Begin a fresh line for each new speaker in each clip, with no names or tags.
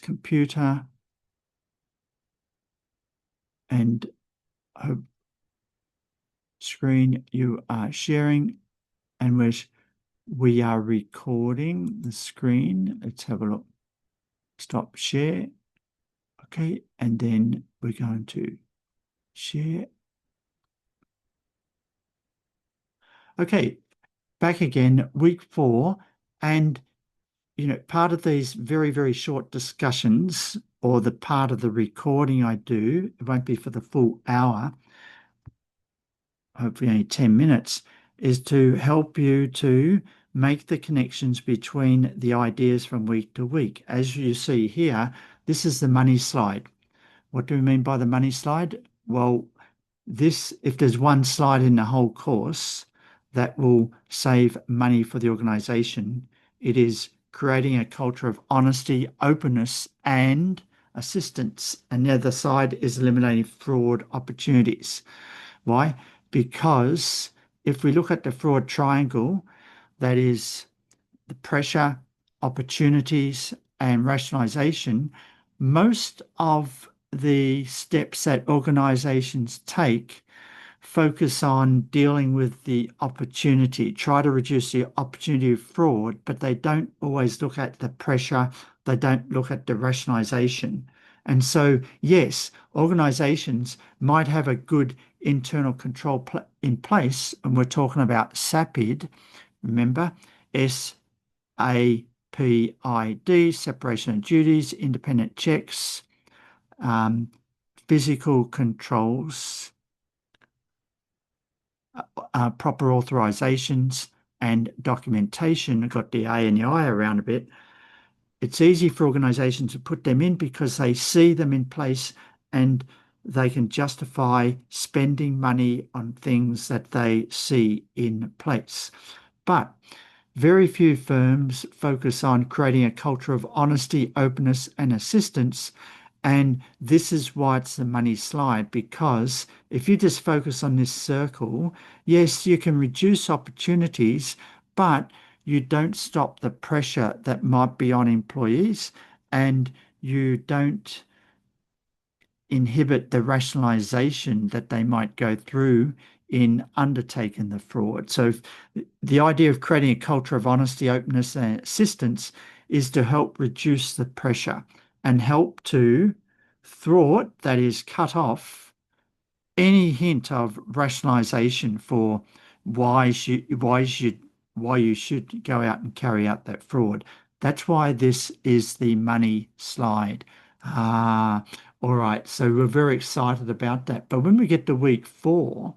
computer and hope screen you are sharing, and we are recording the screen. Let's have a look. Stop share. Okay, and then we're going to share. Okay, back again, week 4, and part of these very, very short discussions, or the part of the recording I do, it won't be for the full hour, hopefully only 10 minutes, is to help you to make the connections between the ideas from week to week. As you see here, this is the money slide. What do we mean by the money slide? Well, if there's one slide in the whole course that will save money for the organization, it is creating a culture of honesty, openness, and assistance. And the other side is eliminating fraud opportunities. Why? Because if we look at the fraud triangle, that is the pressure, opportunities, and rationalization, most of the steps that organizations take focus on dealing with the opportunity, try to reduce the opportunity of fraud, but they don't always look at the pressure, they don't look at the rationalization. And so, yes, organizations might have a good internal control in place, and we're talking about SAPID, remember, SAPID, separation of duties, independent checks, physical controls, proper authorizations, and documentation. I've got the A and the I around a bit. It's easy for organizations to put them in because they see them in place and they can justify spending money on things that they see in place. But very few firms focus on creating a culture of honesty, openness, and assistance. And this is why it's the money slide, because if you just focus on this circle, yes, you can reduce opportunities, but you don't stop the pressure that might be on employees, and you don't inhibit the rationalization that they might go through in undertaking the fraud. So the idea of creating a culture of honesty, openness, and assistance is to help reduce the pressure and help to thwart, that is, cut off any hint of rationalization for why you should go out and carry out that fraud. That's why this is the money slide. All right, so we're very excited about that. But when we get to week 4,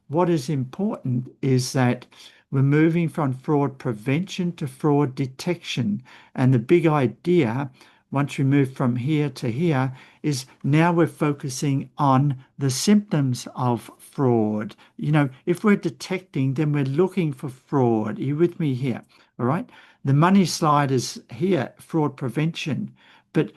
what is important is that we're moving from fraud prevention to fraud detection. And the big idea, once we move from here to here, is now we're focusing on the symptoms of fraud. If we're detecting, then we're looking for fraud. Are you with me here? All right. The money slide is here, fraud prevention. But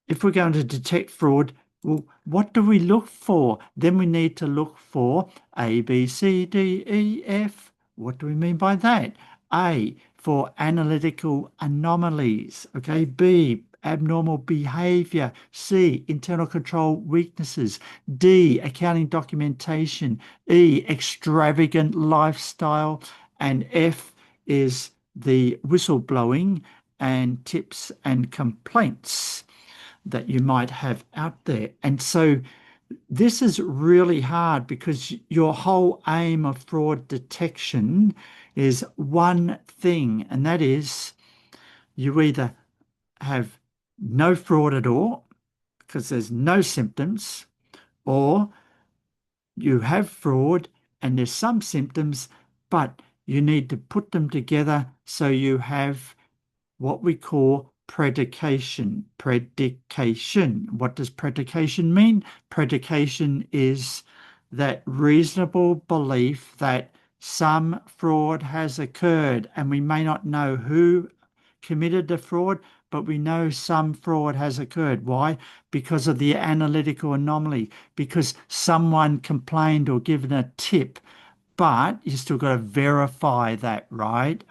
if we're going to detect fraud, well, what do we look for? Then we need to look for A, B, C, D, E, F. What do we mean by that? A, for analytical anomalies. Okay. B, abnormal behavior. C, internal control weaknesses. D, accounting documentation. E, extravagant lifestyle. And F is the whistleblowing and tips and complaints that you might have out there. And so this is really hard because your whole aim of fraud detection is one thing, and that is you either have no fraud at all because there's no symptoms, or you have fraud and there's some symptoms, but you need to put them together so you have what we call predication. Predication. What does predication mean? Predication is that reasonable belief that some fraud has occurred, and we may not know who committed the fraud, but we know some fraud has occurred. Why? Because of the analytical anomaly, because someone complained or given a tip. but you still got to verify that, right?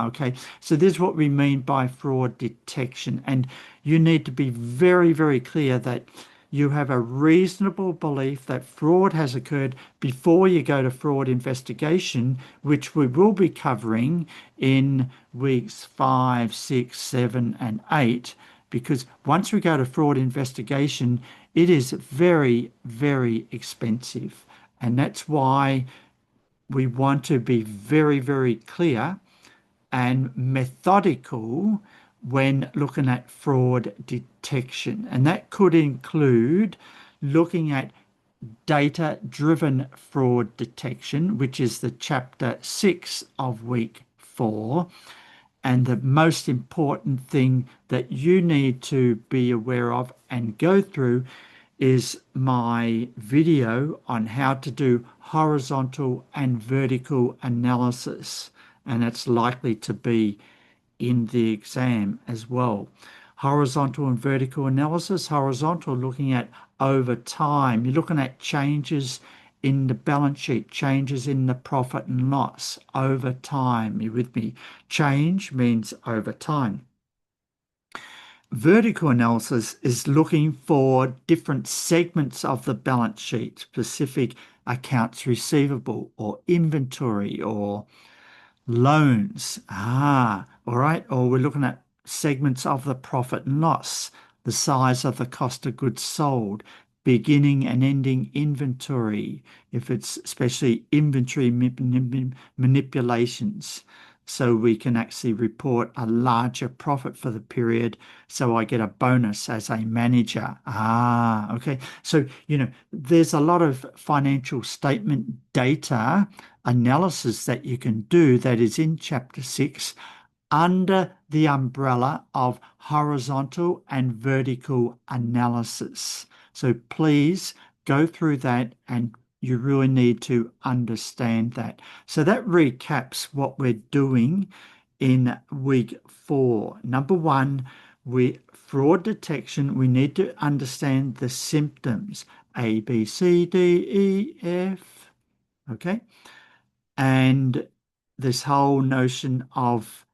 Okay. So this is what we mean by fraud detection. And you need to be very, very clear that you have a reasonable belief that fraud has occurred before you go to fraud investigation, which we will be covering in weeks 5, 6, 7, and 8. Because once we go to fraud investigation, it is very, very expensive. And that's why we want to be very, very clear and methodical when looking at fraud detection. And that could include looking at data-driven fraud detection, which is the chapter 6 of week 4. And the most important thing that you need to be aware of and go through is my video on how to do horizontal and vertical analysis. And it's likely to be in the exam as well. Horizontal and vertical analysis. Horizontal, looking at over time. You're looking at changes in the balance sheet, changes in the profit and loss over time. You with me? Change means over time. Vertical analysis is looking for different segments of the balance sheet, specific accounts receivable or inventory or loans. All right. Or we're looking at segments of the profit and loss, the size of the cost of goods sold, beginning and ending inventory, if it's especially inventory manipulations. So we can actually report a larger profit for the period. So I get a bonus as a manager. Okay. So, there's a lot of financial statement data analysis that you can do that is in chapter 6 under the umbrella of horizontal and vertical analysis. So please go through that, and you really need to understand that. So that recaps what we're doing in week 4. Number 1, fraud detection, we need to understand the symptoms. A, B, C, D, E, F. Okay. And this whole notion of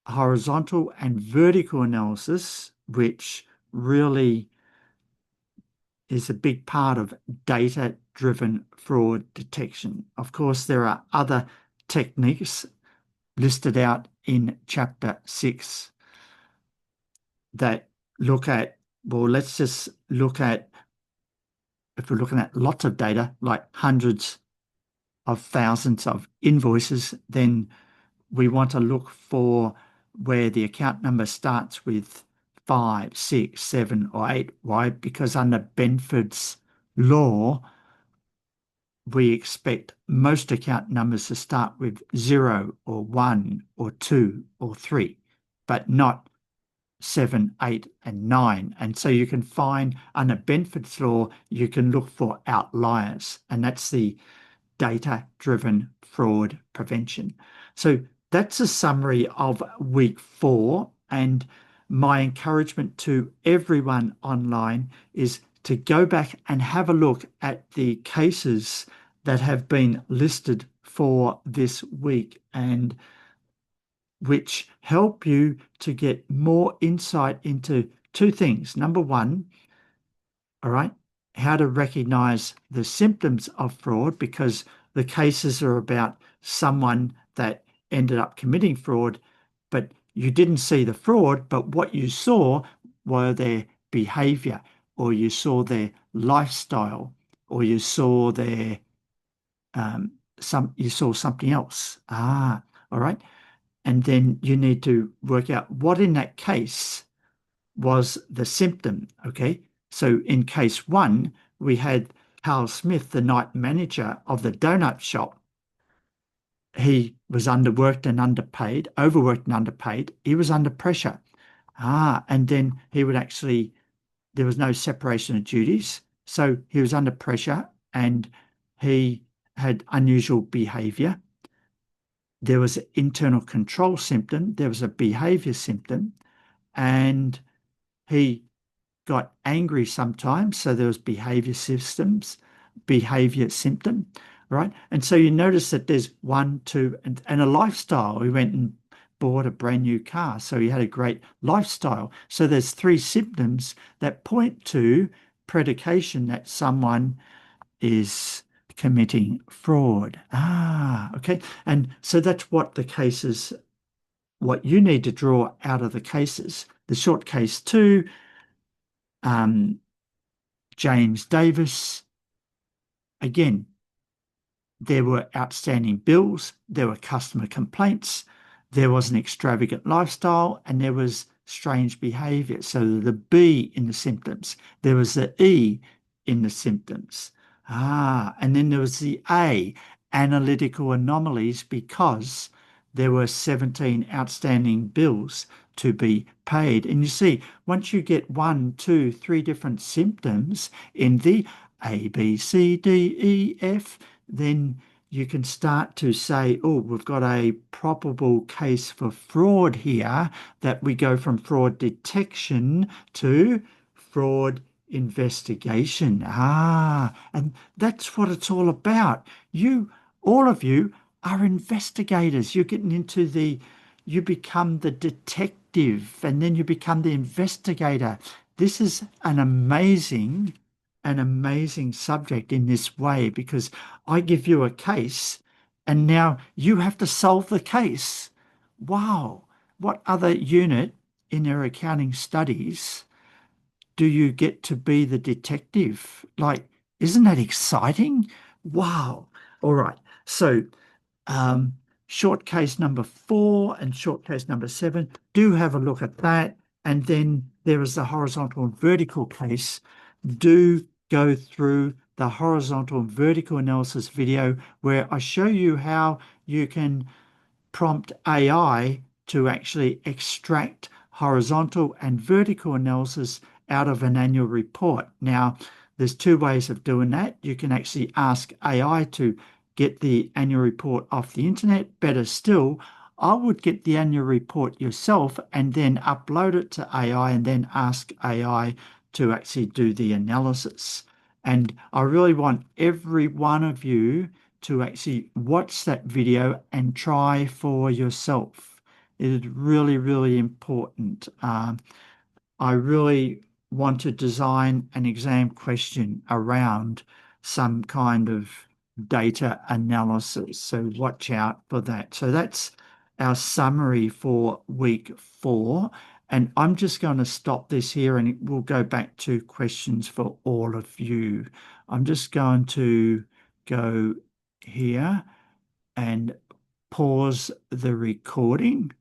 horizontal and vertical analysis, which really is a big part of data-driven fraud detection. Of course, there are other techniques listed out in chapter 6 that look at, well, let's just look at, if we're looking at lots of data, like hundreds of thousands of invoices, then we want to look for where the account number starts with 5, 6, 7, or 8. Why? Because under Benford's law, we expect most account numbers to start with 0 or 1 or 2 or 3, but not 7, 8, and 9. And so you can find under Benford's law, you can look for outliers, and that's the data-driven fraud prevention. So that's a summary of week 4, and my encouragement to everyone online is to go back and have a look at the cases that have been listed for this week, and which help you to get more insight into 2 things. Number 1, all right, how to recognize the symptoms of fraud, because the cases are about someone that ended up committing fraud, but you didn't see the fraud, but what you saw were their behavior, or you saw their lifestyle, or you saw their you saw something else. All right. And then you need to work out what in that case was the symptom. Okay. So in case 1, we had Carl Smith, the night manager of the donut shop. He was underworked and underpaid, overworked and underpaid. He was under pressure. And then he would actually, there was no separation of duties. So he was under pressure and he had unusual behavior. There was an internal control symptom. There was a behavior symptom, and he got angry sometimes. So there was behavior symptom. right? And so you notice that there's one, two, and a lifestyle. We went and bought a brand new car, so he had a great lifestyle. So there's three symptoms that point to predication that someone is committing fraud. Ah, okay. And so that's what the cases, what you need to draw out of the cases. The short case two, um, James Davis, again, there were outstanding bills, there were customer complaints, there was an extravagant lifestyle, and there was strange behavior. So the B in the symptoms, there was the E in the symptoms. Ah, and then there was the A, analytical anomalies, because there were 17 outstanding bills to be paid. And you see, once you get one, two, three different symptoms in the A, B, C, D, E, F, then you can start to say, oh, we've got a probable case for fraud here, that we go from fraud detection to fraud investigation. Ah, and that's what it's all about. You, all of you, are investigators. You're getting into you become the detective and then you become the investigator. This is an amazing subject in this way, because I give you a case and now you have to solve the case. Wow. What other unit in their accounting studies do you get to be the detective? Like, isn't that exciting? Wow. All right. So, um, short case number 4 and short case number 7, do have a look at that. And then there is the horizontal and vertical case. Do go through the horizontal and vertical analysis video where I show you how you can prompt AI to actually extract horizontal and vertical analysis out of an annual report. Now, there's two ways of doing that. You can actually ask AI to get the annual report off the internet. Better still, I would get the annual report yourself and then upload it to AI and then ask AI to actually do the analysis. And I really want every one of you to actually watch that video and try for yourself. It is really, really important. I really want to design an exam question around some kind of data analysis. So watch out for that. So that's our summary for week 4. And I'm just going to stop this here and we'll go back to questions for all of you. I'm just going to go here and pause the recording.